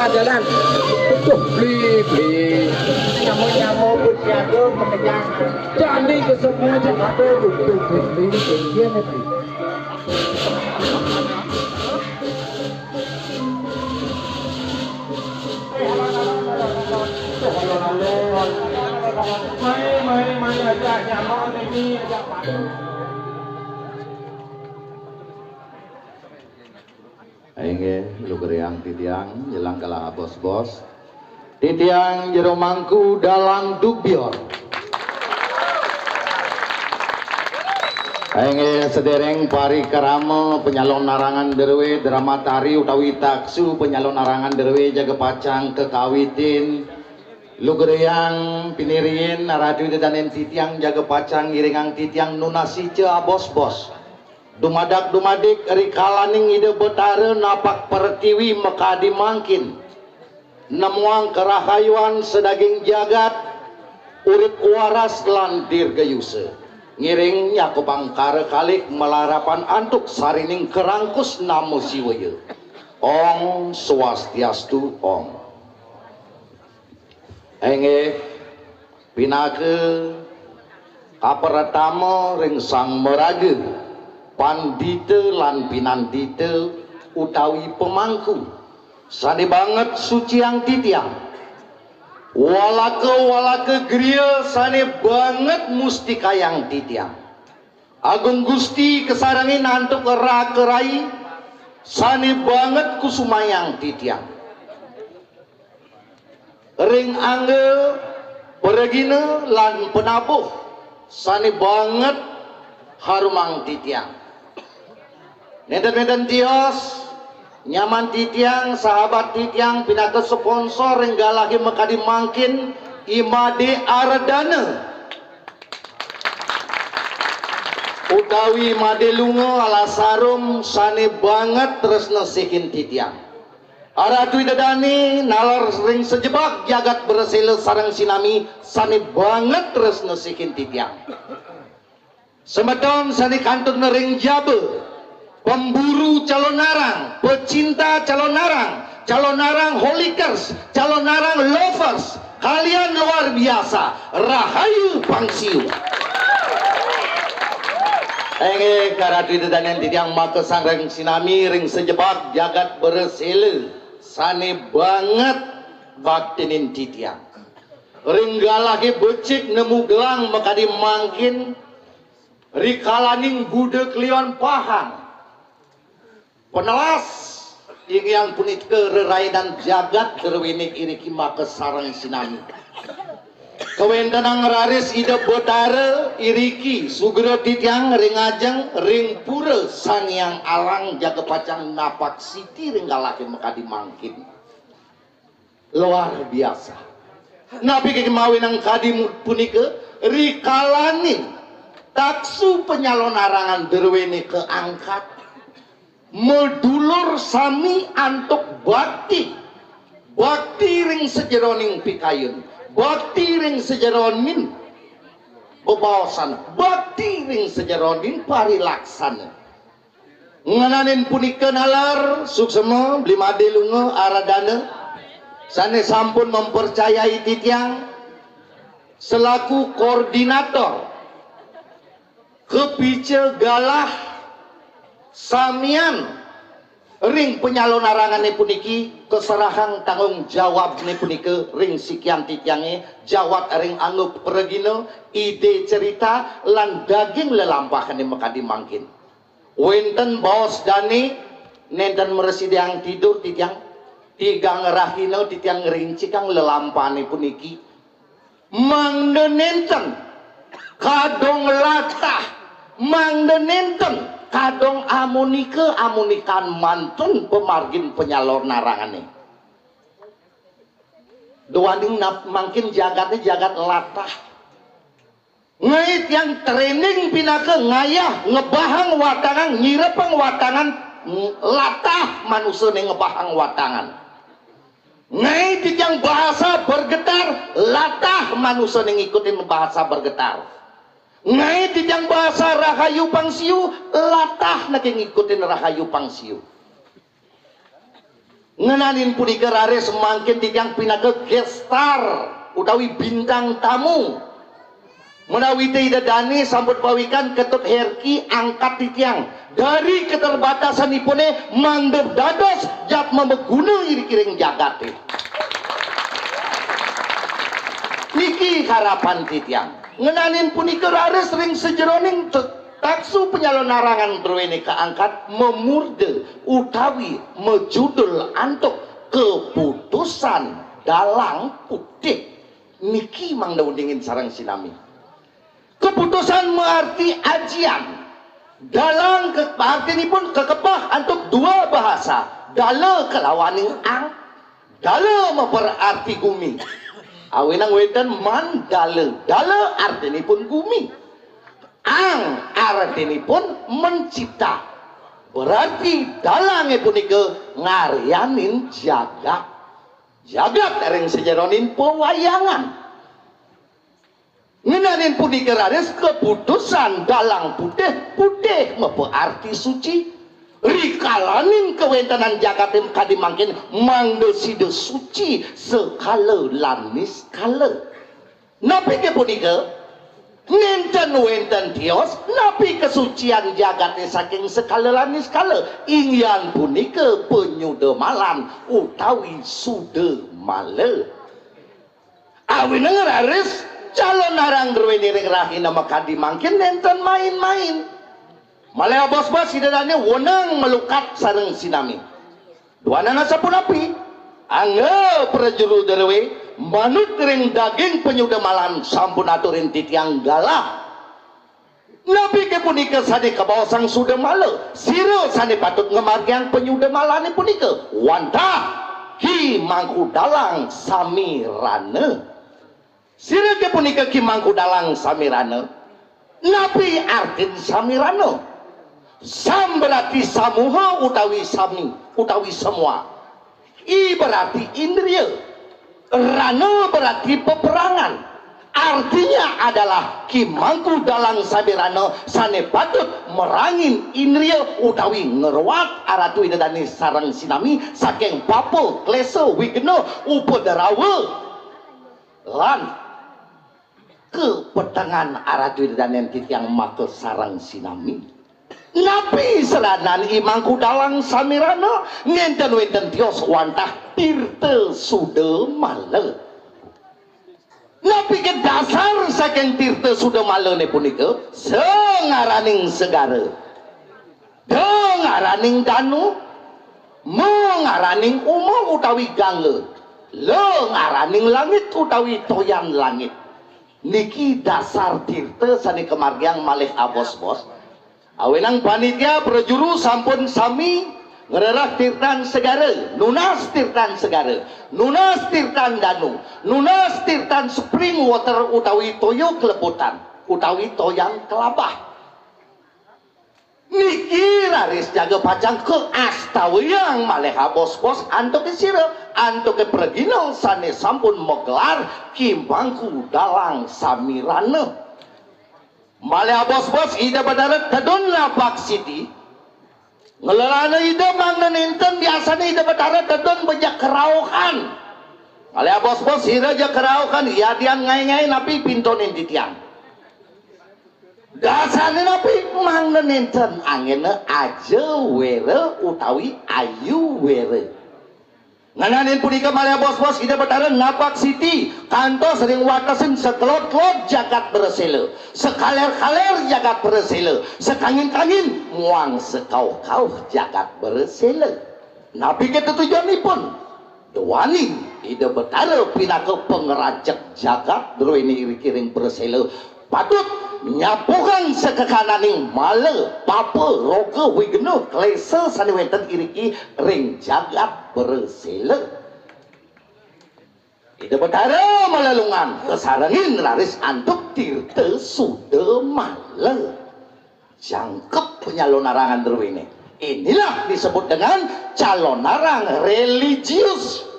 Jalan. Tuh, beli. Nyamuk jago mengejar. Jadi ke semua ada untuk beli bagian itu. Mai ajak nyamuk ini ajak padu. Aing lu gereang titiang jelang kalah bos-bos titiang jero mangku dalang dubior aing sedereng pari karama penyalon narangan derwe drama tari utawi taksu penyalon narangan derwe jaga pacang kekawitin lu gereang pinirien naradu danen titiang jaga pacang ngiringang titiang nunasice bos-bos dumadak-dumadik rikalaning ide betare napak pertiwi mekadi mangkin nemuang kerahayuan sedaging jagat urip waras lan dirgayuse ngiring nyakupang kare kalik melarapan antuk sarining kerangkus namo siwaya ong swastiastu ong enge pinake kapertama ring sang meraga pandita lan pinandita utawi pemangku sane banget suci yang titiang walake griya sane banget mustika yang titiang Agung Gusti kesarangi nantuk rakerai sane banget kusumayang titiang ring angge peregina lan penabuh sane banget harumang titiang nenten tios nyaman titiang sahabat titiang pinake sponsor ringga lagi mekadi mangkin Imade Ardana utawi Made Lungo ala sarum sane banget terus nesikin titiang Aratu dadani nalar ring sejebak jagat bersele sarang sinami sane banget terus nesikin titiang semedon sane kantun ring jabe pemburu calon narang pecinta calon narang holikers calon narang lovers kalian luar biasa rahayu pangsiu enge karatu dedanen titiang maka sangreng sinami ring sejebak jagat bersele sane banget baktinin titiang ringga lagi becik nemu gelang makadi mangkin rikalaning budek lion pahang penelas yang punit ke rerai dan jagat terwinik iriki maka sarang sinami kewentanang raris ide botare iriki sugera titiang ring ajeng ring pura saniang alang jaga pacang napak siti ring galake mekadi mangkin luar biasa nabi kemawin ang kadi punike rikalani taksu penyalon arangan derwene keangkat medulur sami antuk bakti ring sejeroning pikayun bakti ring sejeronin bebawasan bakti ring sejeronin parilaksana ngananin punika nalar suksema beli Made Lungo Ardana sane sampun mempercayai titiang selaku koordinator kepice galah samian ring penyalon arangannya puniki keserahan tanggung jawab nih punike ring sikian titiange jawab ring anggap peregino ide cerita lan daging lelampahan yang mekadi mangkin wenten bos dani nenten meresidi yang tidur titiang tigang rahino titiang rinci kang lelampane puniki mangde nenten kadong latah mangde nenten kadong amunikan mantun pemargin penyalor narangane doaning mangkin jagatnya jagat latah ngait yang training pinake ngayah ngebahang watangan nyirepeng watangan latah manusia ngebahang watangan ngait yang bahasa bergetar latah manusia ngikutin bahasa bergetar ngai dijang bahasa rahayu pangsiu latah nak ngikutin rahayu pangsiu ngenanin punika raris mangkin dijang pinake gestar utawi bintang tamu menawi tidak dani sambut pawikan ketut herki angkat titiang dari keterbatasan ipune mandep dados jat memeguna iri-kiring jagate niki harapan titiang ngenanin punika raris ring sejeroning taksu penyalon narangan berwene keangkat memurde utawi mejudul antuk keputusan dalang putih niki mang daun sarang sinami keputusan mengerti ajian dalang arti ini pun kekepah antuk dua bahasa dale kelawaning ang dale memperarti gumi awinang wedan mandale dale artini pun gumi ang artini pun mencipta berarti dalange punika ngaryanin jagat ring sejeronin pewayangan ngenanin punika raris keputusan dalang putih berarti suci rikalaning kewentanan jagatem kadimangkin mangdeside suci sekala lanis kala Napi ke punika wenten tios napi kesucian jagate saking skala lan skala ingyan punika penyudemalan utawi sudemala. Awina ngeraris calon narang derweni rahina maka dimangkin nenten main-main. Malaya bos-bos sidadane wenang melukat sareng sinami. Duanana sapunapi angge prajuru derwe manut ring daging penyudemalan sampun aturin titiang galah. Nabi ke punika sade kabawa sang sudemala sira sane patut ngemargiang penyudemalane punika wantah ki mangku dalang samirana. Sira ke punika ki mangku dalang samirana. Nabi artin samirana. Sam berarti samuha utawi sami utawi semua. I berarti indriya. Rana berarti peperangan. Artinya adalah ki mangku dalang samirana sane patut merangin indriya utawi ngeruat aratu idadani sarang sinami saking papo klesa wigna upadarawa lan kepetangan aratu idadani titiang maka sarang sinami. Nabi selanan imangku dalang samirana ngenten wenten tios wantah tirta sudemala. Nabi ke dasar saking tirta sudemala ne punika sengaraning segara, dengaraning danu, mengaraning uma utawi gangga, lengaraning langit utawi toyan langit. Niki dasar tirta sane kemargiang malih abos-bos. Awenang panitia prajuru sampun sami ngererah tirtan segara, nunas tirtan segara, nunas tirtan danu, nunas tirtan spring water utawi toyo kelebutan, utawi toyang kelabah. Niki raris jaga pacang ke astawiyang maleha bos-bos antuk ke sira, antuk ke pergino sane sampun menggelar kimbangku dalang samirana. Malaya bos-bos ida badarat tadun lapak siti ngelalana ida mangna nenten biasanya ida badarat tadun bejak keraukan. Malaya bos-bos ida jak keraukan iya dian ngai-ngai napi pintonin titiang dasane napi mangna nenten angena aja were utawi ayu were. Ngananin punika malaya bos-bos ida badarat napak siti kanto sering watasin sekelot-kelot jagat beresela, sekaler-kaler jagat beresela, sekangin-kangin muang sekau-kau jagat beresela. Nabi kita tujuanipun dewani ida betara pinaka pengerajak jagat derweni iri-kiring beresela patut nyapukan sekekananing male papa roga wigna klesa sane wenten iriki ring jagat beresela. Ida betara malalungan kesarangin laris antuk tirta sudemala jangkep penyalon narangan derwene. Inilah disebut dengan calon narang religius.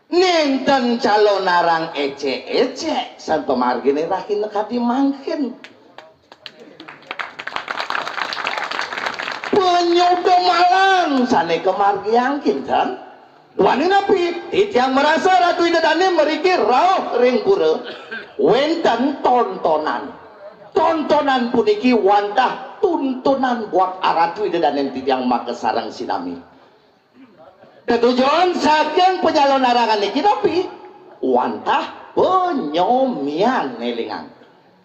Nenten calon narang ece-ece sampai margine rakin nekati mangkin penyudemalan sane kemargiangkin kan duani napi titiang merasa ratu idadane meriki rauh ring pura wenten tontonan puniki wantah tuntunan buat aratu idadane titiang maka sarang sinami. Ketujuan saking penyalon narangan niki napi wantah penyomian nelingan.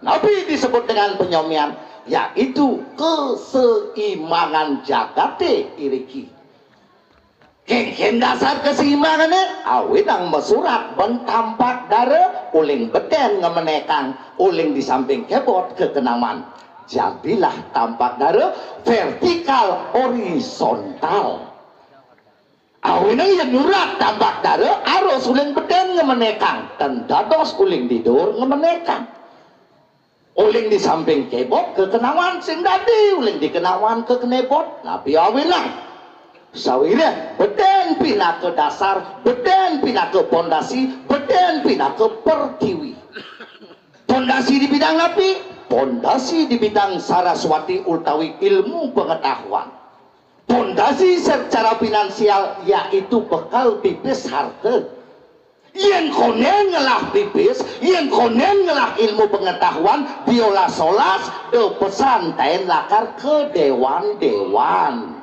Nabi disebut dengan penyomian yaitu keseimbangan jagate iriki. Kengken dasar keseimbangannya awinang mesurat bentampak dara uling beden ngemenekang uling di samping kebot kekenaman. Jadilah tampak dara vertikal horizontal. Awinang yang nurat tampak dara arus uling beden ngemenekang dan dados uling tidur ngemenekang uling di samping kebot kekenawan sing dadi uling di kenawan ke kenebot nabi awinang sawire beden pina ke dasar beden pina ke pondasi beden pina ke pertiwi. Pondasi di bidang napi pondasi di bidang saraswati utawi ilmu pengetahuan. Pondasi secara finansial yaitu bekal pipis harta. Yen konen ngelah pipis, yang konen ngelah ilmu pengetahuan, diolas-olas de pesantren lakar ke dewan-dewan.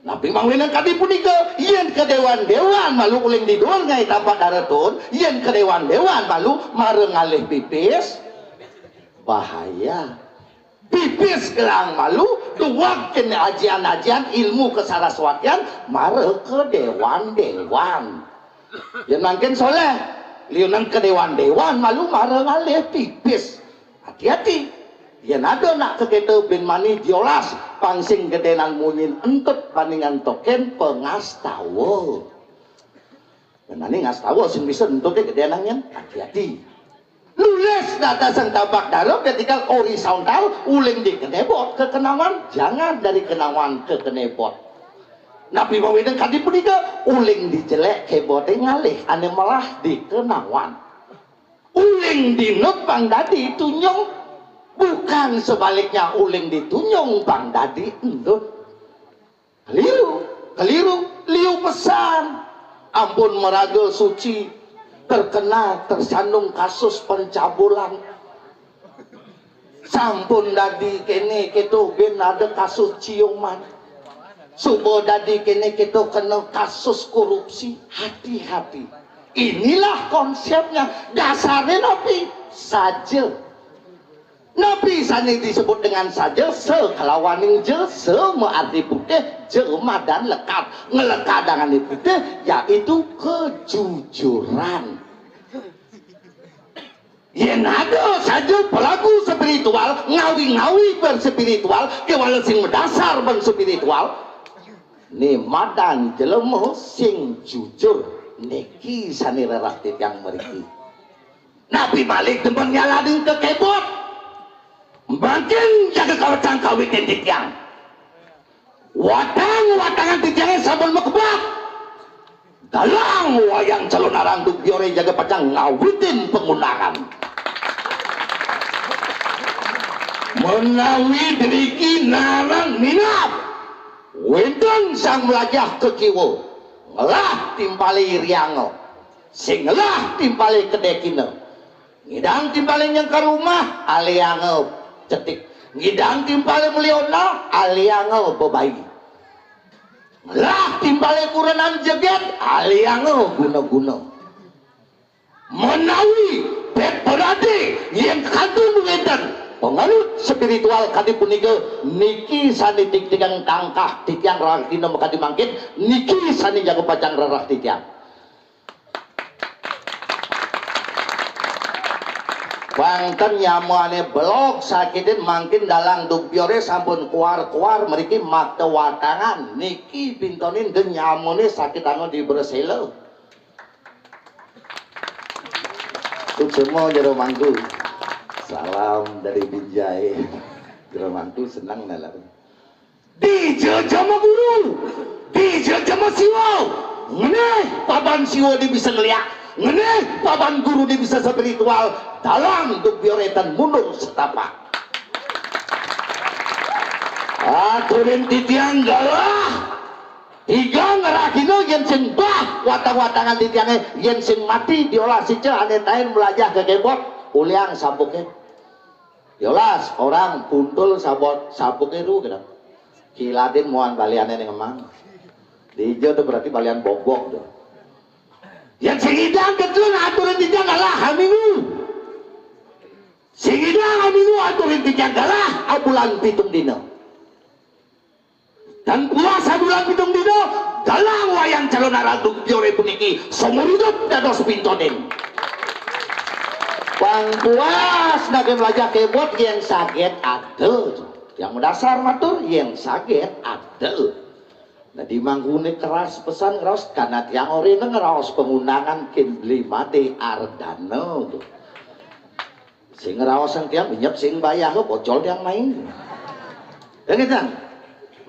Nabi mangwinan kadi punika yen ke dewan-dewan malu uling didur ngai tampak daretun, yen ke dewan-dewan malu mareng ngalih pipis bahaya. Pipis gelang malu duwak kena ajian-ajian ilmu kesaraswatian mare ke dewan-dewan. Yen mangkin soleh liunan ke dewan-dewan malu mare ngalih pipis. Hati-hati. Yen ada nak keketo bin mani diolas pangsing gedenan munyin entut paningan token pengastawa. Benani ngastawa sing bisa entutnya gedenannya. Hati-hati. Lules data sang tabak darab ketika ori saundal uling di kenebot ke kenawan, jangan dari kenawan ke kenebot. Nabi mawideng kadi punika uling dijelek kebote ngalih ane malah di kenawan. Uling di nepang dadi tunyong, bukan sebaliknya uling ditunyong bang dadi endut. Keliru liu pesan. Ampun meraga suci terkena tersandung kasus pencabulan. Sampun dadi kene kita ben ada kasus ciuman. Subuh dadi kene kita kena kasus korupsi. Hati-hati. Inilah konsepnya. Dasarnya Nabi saja. Nabi sani disebut dengan saja sekalawaning je semearti putih jelema dan lekat ngelekat dengan putih yaitu kejujuran. Yen ada saja pelaku spiritual ngawi-ngawi berspiritual kewala sing mendasar berspiritual ni madan jelema sing jujur niki sani relatif yang meriki. Nabi Malik demen nyalahin kekebot. Makin jaga kawatan kawitin titiang. Watangan titiangnya sabun mekebak. Dalang wayang calon arang dubiore jaga pacang ngawitin pengundangan. Menawi deriki narang minap. Wenten sang melajah kekiwo. Ngelah timpali riango. Sing ngelah timpali kedekino. Ngidang timpali yang ke rumah aliango. Cetik ngidang timpale meliona aliango bebayi lah timpale kurenan jeget aliango guna-guna menawi bet berade yang kadun wedan penganut spiritual kadi punika niki sani tik-tikang tangkah titiang rarah dina makadi mangkin niki sani jago pacang rarah titiang. Bangken nyamuane blok sakitin mangkin dalang dubiore sampun kuar-kuar meriki mata watangan niki bintonin den nyamune sakit anu di Breselo. Semua jero mangku. Salam dari Binjai. Jero mangku senang nalar. Di jejama guru. Di jejama siwo. Ngene paban siwo di bisa ngeliat. Ngene paban guru di bisa spiritual dalam dubioretan mundur setapak. Aturin titiang galah tiga ngerakino yen sing bah watang-watangan titiangnya yen sing mati diolah sica ane tain melajah ke kebot uliang sabuknya diolas orang puntul sabot sabuknya ru gitu kilatin muan baliannya nih emang di hijau itu berarti balian bobok tuh yang singidang ketun aturin titiang galah haminu singidang haminu aturin titiang galah bulan pitung dino dan puasa bulan pitung dino dalam wayang calon arang biore puniki seumur hidup dados pintonin bang puas nage melajah kebot yang sakit ada yang mendasar matur yang sakit ada. Nah di manggune keras pesan ngeros karena tiang ori ngeros pengundangan kin beli mati ardano tuh sing ngeros yang tiang minyak sing bayar lo bocol yang main dan kita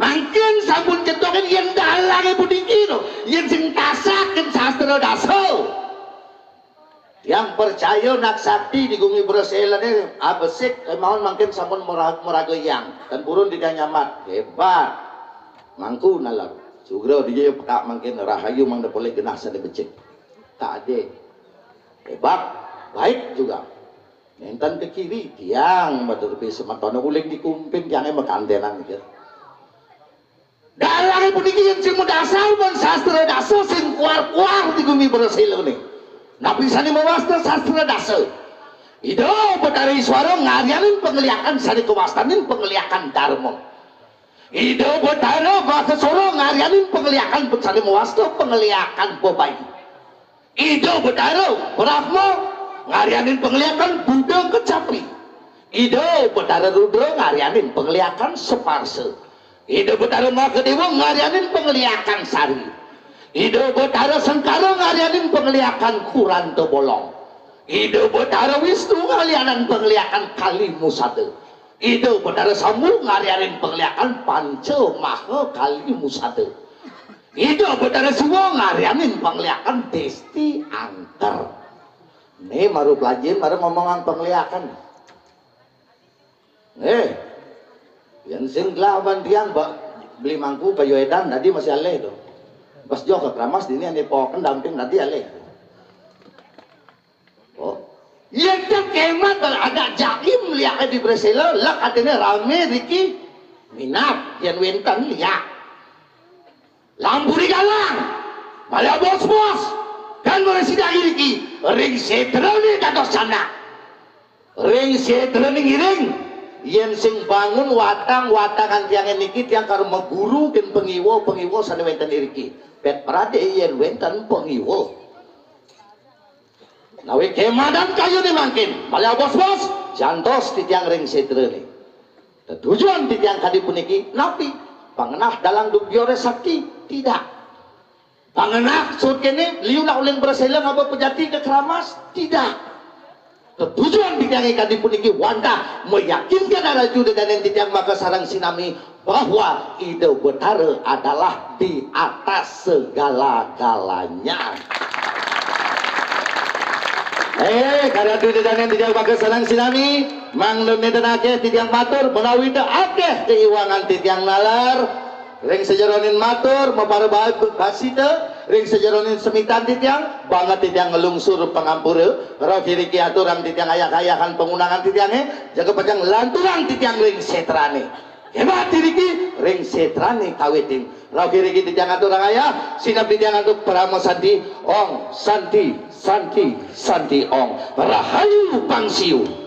mungkin sabun cetokin yang dalang ibu dingin yang sing kasakin sastra daso yang percaya nak sakti di gumi Bresela ini abesik mohon mungkin sabun meraga yang dan burun tidak nyamat hebat mangku nalar sugro dia pekak mungkin rahayu mang boleh genah sa becik tak ada. Hebat, baik juga. Nentan ke kiri, tiang berterbi sematona uling dikumpin tiangnya makantenan gitu. Dalam pendidikan sing dasar pun sastra dasar sing kuar-kuar di bumi berhasil nih. Nabi sani mewasta sastra dasar. Itu betari suara ngarianin pengliakan sani kewastanin pengliakan dharma. Itu betara bahasa suara ngarianin pengliakan sani mewasta pengliakan bobai. Itu betara Brahma ngarianin pengliakan Buddha kecapi. Itu betara Rudra ngarianin pengliakan separse. Ida betara Makadewa ngarianin pengliakan sari. Ida betara Sengkara ngarianin pengliakan Kuranta bolong. Ida betara Wisnu ngarianin pengliakan Kali Musada. Ida betara Sambu ngarianin pengliakan Panca Maha Kali Musada. Ida betara Siwa ngarianin pengliakan Desti Angker. Nih maru pelajaran, maru ngomongan pengliakan. Yang sing lawan tiang beli mangku bayu edan tadi masih aleh tuh. Pas jauh ke Kramas ini ane poken damping nanti aleh. Oh, yang kemat ada jaim lihat di Bresela, lah katanya rame Riki minat yang wentan lihat. Lampu di galang, malah bos-bos kan meresida Riki ring setra ni dados sana. Ring setra ni giring. Yen sing bangun watangan tiang niki tiang karo meguru ken pengiwo sane wenten iriki pet prade yen wenten pengiwo nawe kemadan kayu ni mangkin malah bos-bos jantos di tiang ring setre ni tujuan di tiang kadi puniki napi pangenah dalang dubyore sakti tidak pangenah sut kene liu nak uling berselang apa pejati ke Kramas tidak. Tujuan di tiang ikan dipuniki wanda meyakinkan ada jude dan yang tiang maka sarang sinami bahwa ide betara adalah di atas segala-galanya. Karena jude dan yang tiang maka sarang sinami manglun nedanake tiang matur menawi de akeh keiwangan tiang nalar ring sejaronin matur meparebae kasida ring sejaronin semitan titiang banget titiang ngelungsur pengampura roh kiri kiaturang titiang ayak-ayakan pengunangan titiangnya jaga pajang lanturang titiang ring setrane hebat diriki ring setrane kawitin roh kiri titiang aturang ayah sinap titiang atuk paramo santi ong santi ong rahayu pangsiu.